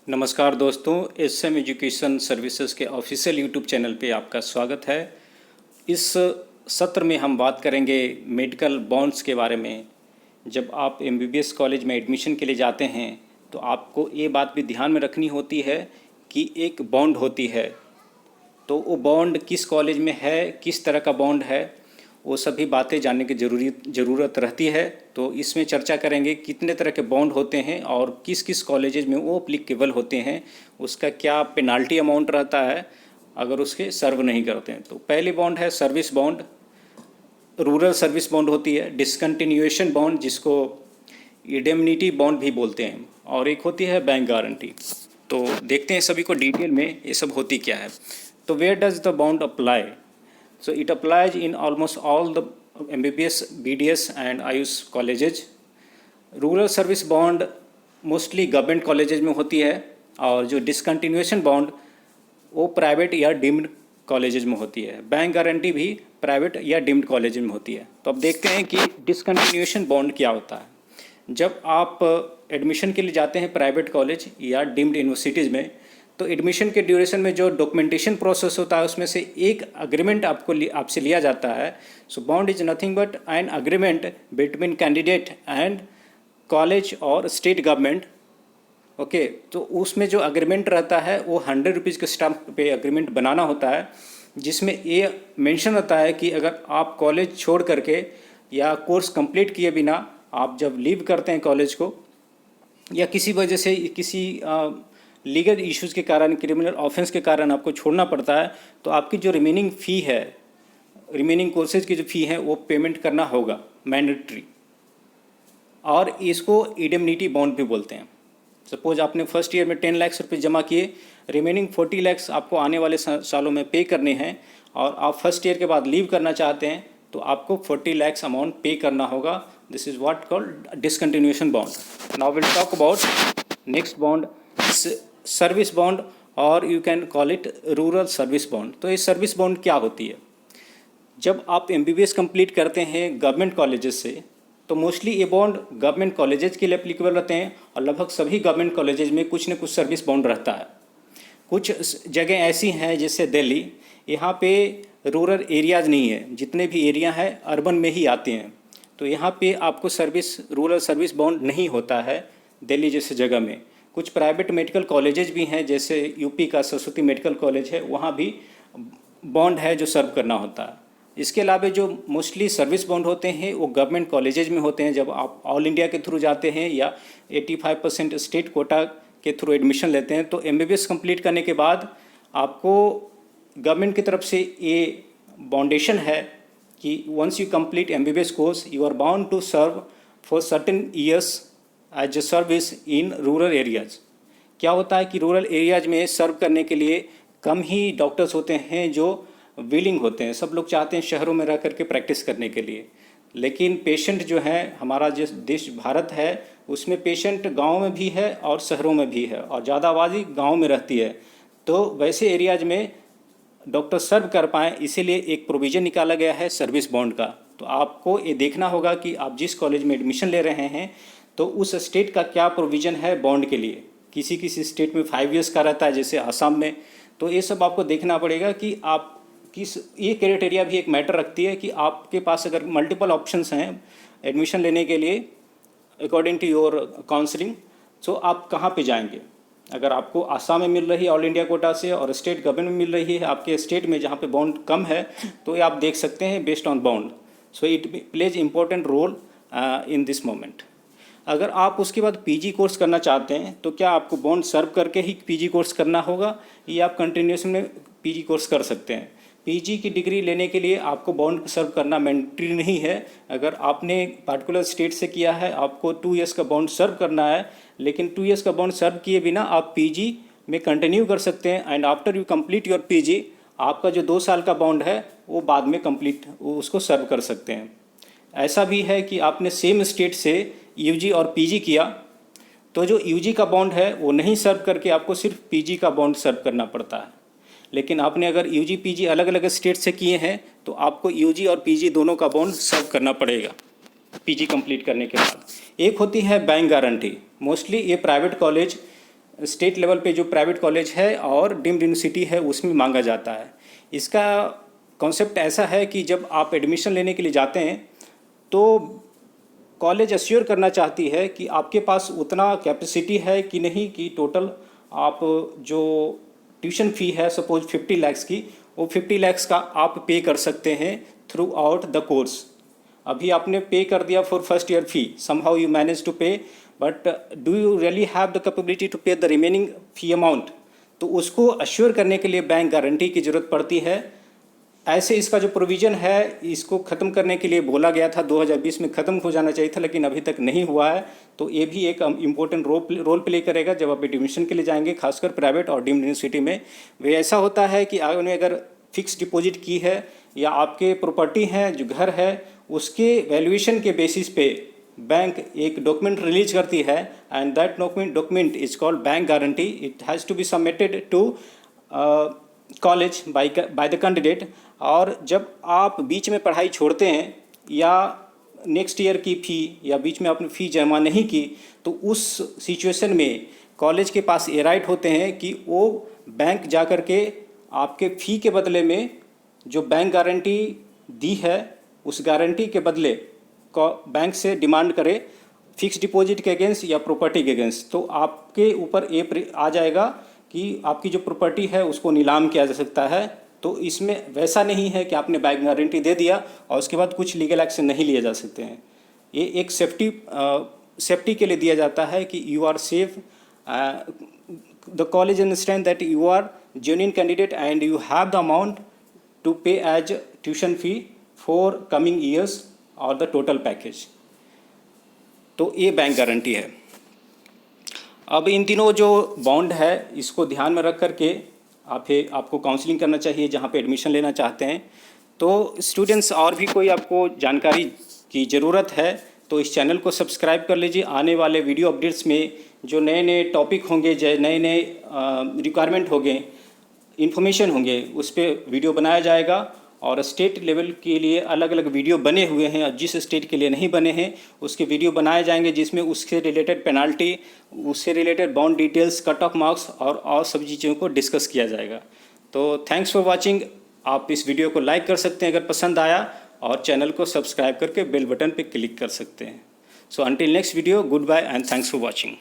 नमस्कार दोस्तों, SM education services के ऑफिशियल यूट्यूब चैनल पे आपका स्वागत है। इस सत्र में हम बात करेंगे मेडिकल बॉन्ड्स के बारे में। जब आप एमबीबीएस कॉलेज में एडमिशन के लिए जाते हैं तो आपको ये बात भी ध्यान में रखनी होती है कि एक बॉन्ड होती है, तो वो बॉन्ड किस कॉलेज में है, किस तरह का बॉन्ड है, वो सभी बातें जानने की ज़रूरत रहती है। तो इसमें चर्चा करेंगे कितने तरह के बॉन्ड होते हैं और किस किस कॉलेजेस में वो अप्लीकेबल होते हैं, उसका क्या पेनाल्टी अमाउंट रहता है अगर उसके सर्व नहीं करते हैं। तो पहली बॉन्ड है service bond, rural service bond होती है, डिसकंटिन्यूएशन बॉन्ड जिसको इंडेमनिटी बॉन्ड भी बोलते हैं, और एक होती है बैंक गारंटी। तो देखते हैं सभी को डिटेल में ये सब होती क्या है। तो where does the bond apply? So it applies in almost all the MBBS, BDS and Ayush colleges. Rural service bond mostly government colleges में होती है, और जो डिसकंटिन्यूएशन बॉन्ड वो प्राइवेट या डीम्ड कॉलेजेज में होती है। बैंक गारंटी भी प्राइवेट या डीम्ड कॉलेज में होती है। तो अब देखते हैं कि डिसकंटिन्यूएशन बॉन्ड क्या होता है। जब आप एडमिशन के लिए जाते हैं प्राइवेट कॉलेज या डीम्ड यूनिवर्सिटीज़ में, तो एडमिशन के ड्यूरेशन में जो डॉक्यूमेंटेशन प्रोसेस होता है उसमें से एक अग्रीमेंट आपसे लिया जाता है। So bond is nothing but an agreement between candidate and college और स्टेट गवर्नमेंट। ओके, तो उसमें जो अग्रीमेंट रहता है वो 100 रुपीज़ के स्टैम्प पे अग्रीमेंट बनाना होता है, जिसमें ये मेंशन होता है कि अगर आप कॉलेज छोड़ करके या कोर्स कंप्लीट किए बिना आप जब लीव करते हैं कॉलेज को, या किसी वजह से किसी लीगल इश्यूज़ के कारण, क्रिमिनल ऑफेंस के कारण आपको छोड़ना पड़ता है, तो आपकी जो रिमेनिंग फ़ी है, रिमेनिंग कोर्सेज की जो फ़ी है वो पेमेंट करना होगा, मैंडेटरी। और इसको इंडेमनिटी बॉन्ड भी बोलते हैं। सपोज आपने फर्स्ट ईयर में 10 लाख रुपये जमा किए, रिमेनिंग 40 लाख आपको आने वाले सालों में पे करने हैं, और आप फर्स्ट ईयर के बाद लीव करना चाहते हैं तो आपको 40 लाख अमाउंट पे करना होगा। This is what called discontinuation bond. Now will talk about next bond, service bond, और you can call it rural service bond. तो ये सर्विस बॉन्ड क्या होती है? जब आप एमबीबीएस कंप्लीट करते हैं गवर्नमेंट कॉलेजेस से, तो मोस्टली ये बॉन्ड गवर्नमेंट कॉलेजेस के लिए एप्लीकेबल रहते हैं, और लगभग सभी गवर्नमेंट कॉलेजेस में कुछ न कुछ सर्विस बॉन्ड रहता है। कुछ जगह ऐसी हैं जैसे दिल्ली, यहाँ पे रूरल एरियाज़ नहीं है, जितने भी एरिया हैं अर्बन में ही आते हैं, तो यहाँ पे आपको रूरल सर्विस बॉन्ड नहीं होता है दिल्ली जैसे जगह में। कुछ प्राइवेट मेडिकल कॉलेजेज भी हैं, जैसे यूपी का सरस्वती मेडिकल कॉलेज है, वहाँ भी बॉन्ड है जो सर्व करना होता है। इसके अलावा जो मोस्टली सर्विस बॉन्ड होते हैं वो गवर्नमेंट कॉलेजेज में होते हैं। जब आप ऑल इंडिया के थ्रू जाते हैं या 85% स्टेट कोटा के थ्रू एडमिशन लेते हैं, तो एमबीबीएस कंप्लीट करने के बाद आपको गवर्नमेंट की तरफ से ये बाउंडेशन है कि once you complete MBBS course you are bound to serve for certain years as a service in rural areas. क्या होता है कि रूरल एरियाज़ में सर्व करने के लिए कम ही डॉक्टर्स होते हैं जो विलिंग होते हैं। सब लोग चाहते हैं शहरों में रह करके प्रैक्टिस करने के लिए, लेकिन पेशेंट जो है, हमारा जिस देश भारत है उसमें पेशेंट गांव में भी है और शहरों में भी है, और ज़्यादा आबादी गांव में रहती है। तो वैसे एरियाज़ में डॉक्टर सर्व कर पाएँ, इसीलिए एक प्रोविज़न निकाला गया है सर्विस बॉन्ड का। तो आपको ये देखना होगा कि आप जिस कॉलेज में एडमिशन ले रहे हैं तो उस स्टेट का क्या प्रोविज़न है बॉन्ड के लिए। किसी किसी स्टेट में 5 ईयर्स का रहता है, जैसे आसाम में। तो ये सब आपको देखना पड़ेगा कि आप ये क्राइटेरिया भी एक मैटर रखती है कि आपके पास अगर मल्टीपल ऑप्शंस हैं एडमिशन लेने के लिए अकॉर्डिंग टू योर काउंसलिंग, तो आप कहाँ पे जाएंगे। अगर आपको आसाम में मिल रही है ऑल इंडिया कोटा से और स्टेट गवर्नमेंट में मिल रही है आपके स्टेट में जहाँ पे बॉन्ड कम है, तो ये आप देख सकते हैं based on bond. So it plays important role in this moment. अगर आप उसके बाद पीजी कोर्स करना चाहते हैं तो क्या आपको बॉन्ड सर्व करके ही पीजी कोर्स करना होगा, या आप कंटिन्यूएशन में पीजी कोर्स कर सकते हैं? पीजी की डिग्री लेने के लिए आपको बॉन्ड सर्व करना मैंडेटरी नहीं है। अगर आपने पार्टिकुलर स्टेट से किया है, आपको 2 ईयर्स का बॉन्ड सर्व करना है, लेकिन 2 ईयर्स का बॉन्ड सर्व किए बिना आप पीजी में कंटिन्यू कर सकते हैं। And after you complete your PG, आपका जो 2 साल का बॉन्ड है वो बाद में उसको सर्व कर सकते हैं। ऐसा भी है कि आपने सेम स्टेट से यूजी और पीजी किया, तो जो यूजी का बॉन्ड है वो नहीं सर्व करके आपको सिर्फ पीजी का बॉन्ड सर्व करना पड़ता है। लेकिन आपने अगर यूजी पीजी अलग अलग स्टेट से किए हैं तो आपको यूजी और पीजी दोनों का बॉन्ड सर्व करना पड़ेगा पीजी कंप्लीट करने के बाद। एक होती है बैंक गारंटी। मोस्टली ये प्राइवेट कॉलेज स्टेट लेवल पे जो प्राइवेट कॉलेज है और डीम्ड यूनिवर्सिटी है उसमें मांगा जाता है। इसका कॉन्सेप्ट ऐसा है कि जब आप एडमिशन लेने के लिए जाते हैं तो कॉलेज अश्योर करना चाहती है कि आपके पास उतना कैपेसिटी है कि नहीं, कि टोटल आप जो ट्यूशन फ़ी है सपोज 50 लाख की, वो 50 लाख का आप पे कर सकते हैं थ्रू आउट द कोर्स। अभी आपने पे कर दिया for first year fee, somehow you manage to pay, but do you really have the capability to pay the remaining fee amount? तो उसको अश्योर करने के लिए बैंक गारंटी की ज़रूरत पड़ती है। ऐसे इसका जो प्रोविज़न है इसको ख़त्म करने के लिए बोला गया था, 2020 में ख़त्म हो जाना चाहिए था, लेकिन अभी तक नहीं हुआ है। तो ये भी एक इम्पोर्टेंट रोल प्ले करेगा जब आप एडमिशन के लिए जाएंगे, खासकर प्राइवेट और डीम्ड यूनिवर्सिटी में। वे ऐसा होता है कि आपने अगर फिक्स डिपॉजिट की है या आपके प्रॉपर्टी हैं जो घर है, उसके वैल्यूएशन के बेसिस पे बैंक एक डॉक्यूमेंट रिलीज करती है, and that document is called bank guarantee. It has to be submitted to college by the candidate. और जब आप बीच में पढ़ाई छोड़ते हैं या नेक्स्ट ईयर की फ़ी या बीच में आपने फ़ी जमा नहीं की, तो उस सिचुएशन में कॉलेज के पास ये राइट होते हैं कि वो बैंक जा कर के आपके फ़ी के बदले में जो बैंक गारंटी दी है उस गारंटी के बदले बैंक से डिमांड करे फिक्स डिपॉजिट के अगेंस्ट या प्रॉपर्टी के अगेंस्ट। तो आपके ऊपर ये आ जाएगा कि आपकी जो प्रॉपर्टी है उसको नीलाम किया जा सकता है। तो इसमें वैसा नहीं है कि आपने बैंक गारंटी दे दिया और उसके बाद कुछ लीगल एक्शन नहीं लिए जा सकते हैं। ये एक सेफ्टी के लिए दिया जाता है कि you are safe, the college understand that you are genuine candidate and you have the amount to pay as tuition fee for coming years और द टोटल पैकेज। तो ये बैंक गारंटी है। अब इन तीनों जो बॉन्ड है इसको ध्यान में रख करके आपको काउंसलिंग करना चाहिए जहाँ पे एडमिशन लेना चाहते हैं। तो स्टूडेंट्स, और भी कोई आपको जानकारी की ज़रूरत है तो इस चैनल को सब्सक्राइब कर लीजिए। आने वाले वीडियो अपडेट्स में जो नए नए टॉपिक होंगे, जो नए नए रिक्वायरमेंट होंगे, इन्फॉर्मेशन होंगे, उस पर वीडियो बनाया जाएगा। और स्टेट लेवल के लिए अलग अलग वीडियो बने हुए हैं और जिस स्टेट के लिए नहीं बने हैं उसके वीडियो बनाए जाएंगे, जिसमें उससे रिलेटेड पेनाल्टी, उससे related bond details, cut off marks और सब चीज़ों को डिस्कस किया जाएगा। तो थैंक्स फॉर वाचिंग। आप इस वीडियो को लाइक कर सकते हैं अगर पसंद आया, और चैनल को सब्सक्राइब करके बेल बटन पर क्लिक कर सकते हैं। So until next video, goodbye and thanks for watching.